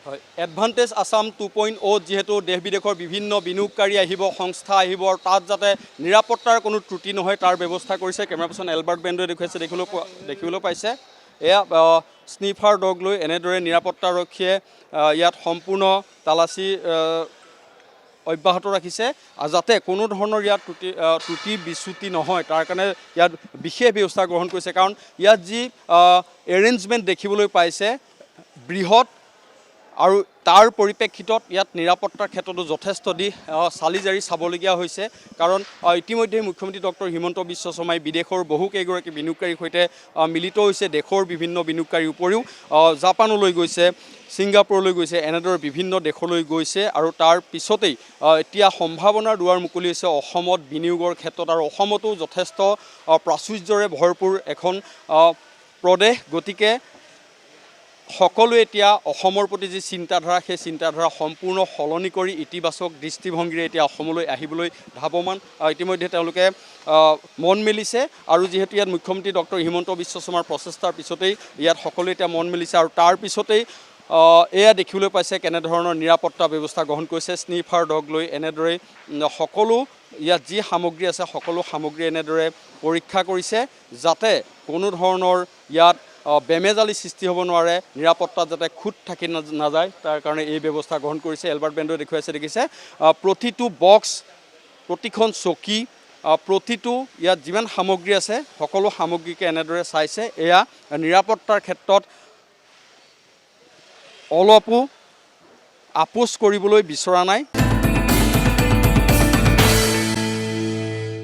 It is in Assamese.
হয়, এডভান্টেজ আসাম 2.0 যেহেতু দেশ বিদেশৰ বিভিন্ন বিনিয়োগকাৰী আহিব, সংস্থা আহিব আৰু তাত যাতে নিৰাপত্তাৰ কোনো ত্ৰুটি নহয় তাৰ ব্যৱস্থা কৰিছে। কেমেৰা পাৰ্চন এলবাৰ্ট বেণ্ডে দেখুৱাইছে, দেখিবলৈ পাইছে। এয়া স্নিফাৰ ডগ লৈ এনেদৰে নিৰাপত্তাৰক্ষীয়ে ইয়াত সম্পূৰ্ণ তালাচী অব্যাহত ৰাখিছে যাতে কোনো ধৰণৰ ইয়াত ত্ৰুটি বিচ্যুতি নহয় তাৰ কাৰণে ইয়াত বিশেষ ব্যৱস্থা গ্ৰহণ কৰিছে। কাৰণ ইয়াত যি এৰেঞ্জমেণ্ট দেখিবলৈ পাইছে বৃহৎ আৰু তাৰ পৰিপ্ৰেক্ষিতত ইয়াত নিৰাপত্তাৰ ক্ষেত্ৰতো যথেষ্ট চালি জাৰি চাবলগীয়া হৈছে। কাৰণ ইতিমধ্যে মুখ্যমন্ত্ৰী ডক্টৰ হিমন্ত বিশ্ব শৰ্মাই বিদেশৰ বহুকেইগৰাকী বিনিয়োগকাৰীৰ সৈতে মিলিত হৈছে। দেশৰ বিভিন্ন বিনিয়োগকাৰীৰ উপৰিও জাপানলৈ গৈছে, ছিংগাপুৰলৈ গৈছে, এনেদৰে বিভিন্ন দেশলৈ গৈছে। আৰু তাৰ পিছতেই এতিয়া সম্ভাৱনাৰ দুৱাৰ মুকলি হৈছে অসমত বিনিয়োগৰ ক্ষেত্ৰত। আৰু অসমতো যথেষ্ট প্ৰাচুৰ্যৰে ভৰপূৰ এখন প্ৰদেশ। গতিকে সকলোৱে এতিয়া অসমৰ প্ৰতি যি চিন্তাধাৰা সেই চিন্তাধাৰা সম্পূৰ্ণ সলনি কৰি ইতিবাচক দৃষ্টিভংগীৰে এতিয়া অসমলৈ আহিবলৈ ধাৱমান। ইতিমধ্যে তেওঁলোকে মন মেলিছে আৰু যিহেতু ইয়াত মুখ্যমন্ত্ৰী ডক্টৰ হিমন্ত বিশ্ব শৰ্মাৰ প্ৰচেষ্টাৰ পিছতেই ইয়াত সকলোৱে এতিয়া মন মেলিছে। আৰু তাৰ পিছতেই এয়া দেখিবলৈ পাইছে কেনেধৰণৰ নিৰাপত্তা ব্যৱস্থা গ্ৰহণ কৰিছে। স্নিফাৰ ডগ লৈ এনেদৰে সকলো ইয়াত যি সামগ্ৰী আছে সকলো সামগ্ৰী এনেদৰে পৰীক্ষা কৰিছে যাতে কোনো ধৰণৰ ইয়াত বেমেজালি সৃষ্টি হ'ব নোৱাৰে, নিৰাপত্তাত যাতে খুঁত থাকি নাযায় তাৰ কাৰণে এই ব্যৱস্থা গ্ৰহণ কৰিছে। এলবাৰ্ট বেণ্ডে দেখুৱাইছে, দেখিছে প্ৰতিটো বক্স, প্ৰতিখন চকী, প্ৰতিটো ইয়াত যিমান সামগ্ৰী আছে সকলো সামগ্ৰীকে এনেদৰে চাইছে। এয়া নিৰাপত্তাৰ ক্ষেত্ৰত অলপো আপোচ কৰিবলৈ বিচৰা নাই।